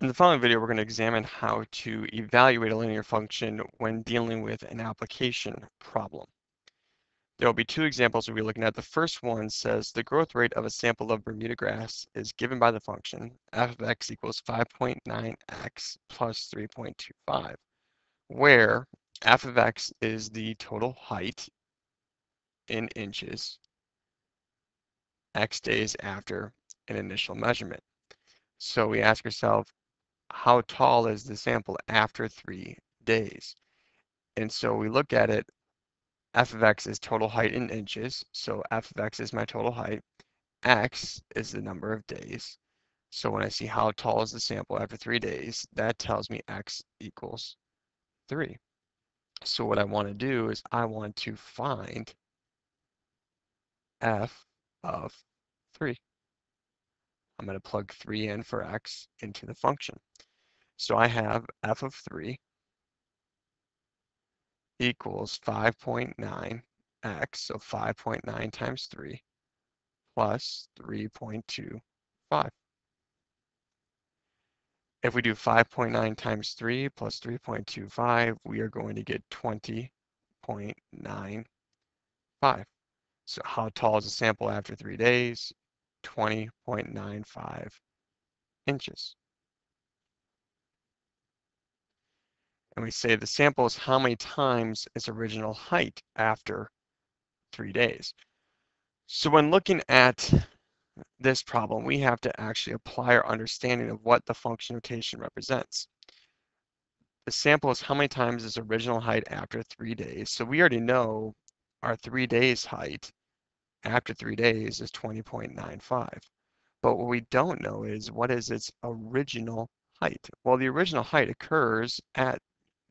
In the following video, we're going to examine how to evaluate a linear function when dealing with an application problem. There will be two examples we'll be looking at. The first one says the growth rate of a sample of Bermuda grass is given by the function f of x equals 5.9x plus 3.25, where f of x is the total height in inches x days after an initial measurement. So we ask ourselves, how tall is the sample after 3 days? And so we look at it, f of x is total height in inches, so f of x is my total height. X is the number of days. So when I see how tall is the sample after 3 days, that tells me x equals 3. So what I want to do is I want to find f of 3. I'm going to plug 3 in for x into the function. So I have f of 3 equals 5.9x, so 5.9 times 3 plus 3.25. If we do 5.9 times 3 plus 3.25, we are going to get 20.95. So how tall is the sample after 3 days? 20.95 inches. And we say the sample is how many times its original height after 3 days. So when looking at this problem, we have to actually apply our understanding of what the function notation represents. The sample is how many times its original height after 3 days. So we already know our 3 days height after 3 days is 20.95. But what we don't know is what is its original height. Well, the original height occurs at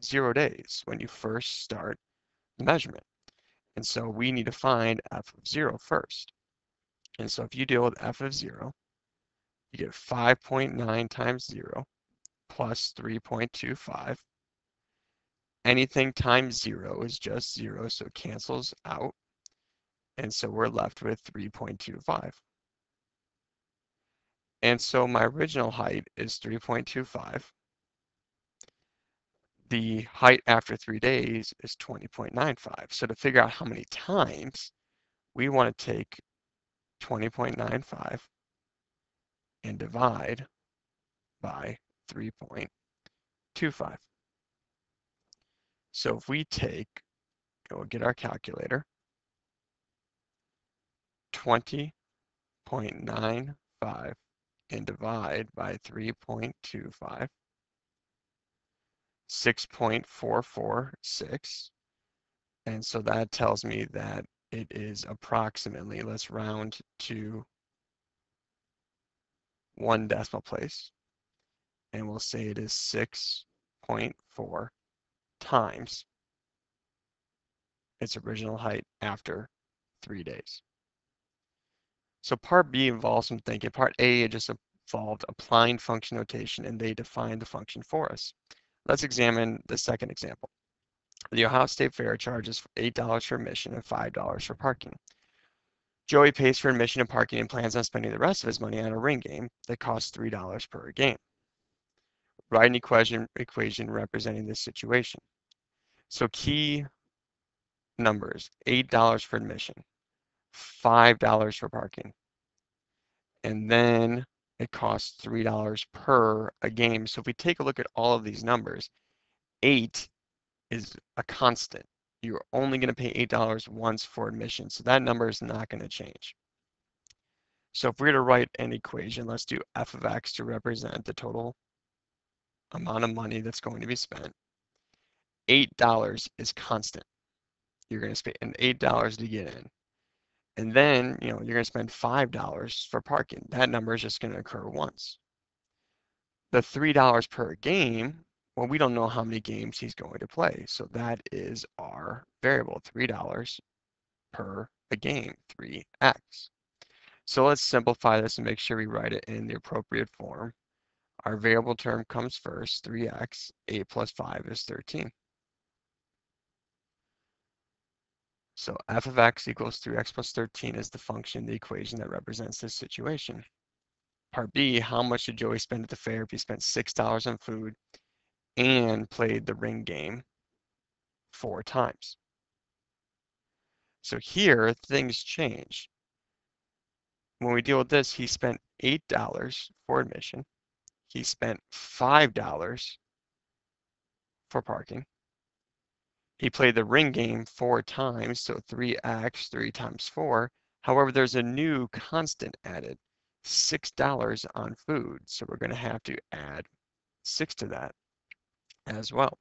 0 days when you first start the measurement. And so we need to find f of 0 first. And so if you deal with f of 0, you get 5.9 times 0 plus 3.25. Anything times 0 is just 0, so it cancels out. And so we're left with 3.25. And so my original height is 3.25. The height after 3 days is 20.95. So to figure out how many times, we want to take 20.95 and divide by 3.25. So if we go get our calculator, 20.95 and divide by 3.25, 6.446. And so that tells me that it is approximately, let's round to 1 decimal place, and we'll say it is 6.4 times its original height after 3 days. So part B involves some thinking. Part A, it just involved applying function notation, and they defined the function for us. Let's examine the second example. The Ohio State Fair charges $8 for admission and $5 for parking. Joey pays for admission and parking and plans on spending the rest of his money on a ring game that costs $3 per game. Write an equation representing this situation. So key numbers, $8 for admission, $5 for parking, and then it costs $3 per a game. So if we take a look at all of these numbers, 8 is a constant. You're only going to pay $8 once for admission, so that number is not going to change. So if we were to write an equation, let's do f of x to represent the total amount of money that's going to be spent. $8 is constant. You're going to spend $8 to get in. And then, you're going to spend $5 for parking. That number is just going to occur once. The $3 per game, well, we don't know how many games he's going to play. So that is our variable, $3 per a game, 3x. So let's simplify this and make sure we write it in the appropriate form. Our variable term comes first, 3x, 8 plus 5 is 13. So f of x equals 3x plus 13 is the function, the equation that represents this situation. Part B, how much did Joey spend at the fair if he spent $6 on food and played the ring game 4 times? So here, things change. When we deal with this, he spent $8 for admission. He spent $5 for parking. He played the ring game 4 times, so 3x, 3 times 4. However, there's a new constant added, $6 on food. So we're going to have to add 6 to that as well.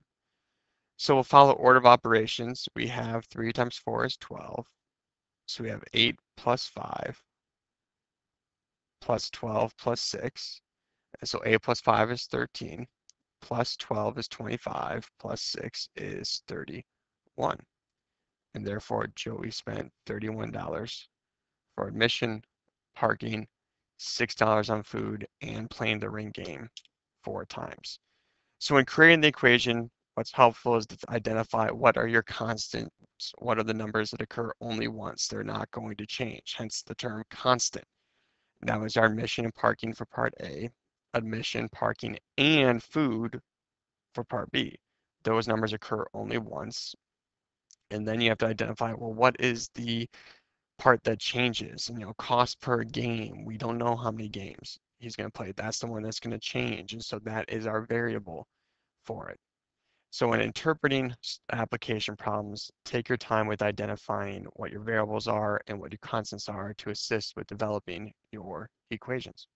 So we'll follow order of operations. We have 3 times 4 is 12. So we have 8 plus 5 plus 12 plus 6. And so 8 plus 5 is 13. Plus 12 is 25. Plus 6 is 31. And therefore, Joey spent $31 for admission, parking, $6 on food, and playing the ring game 4 times. So when creating the equation, what's helpful is to identify what are your constants, what are the numbers that occur only once. They're not going to change, hence the term constant. Now is our admission and parking for part A, admission, parking, and food for part B. Those numbers occur only once. And then you have to identify, well, what is the part that changes? And, cost per game. We don't know how many games he's going to play. That's the one that's going to change. And so that is our variable for it. So when interpreting application problems, take your time with identifying what your variables are and what your constants are to assist with developing your equations.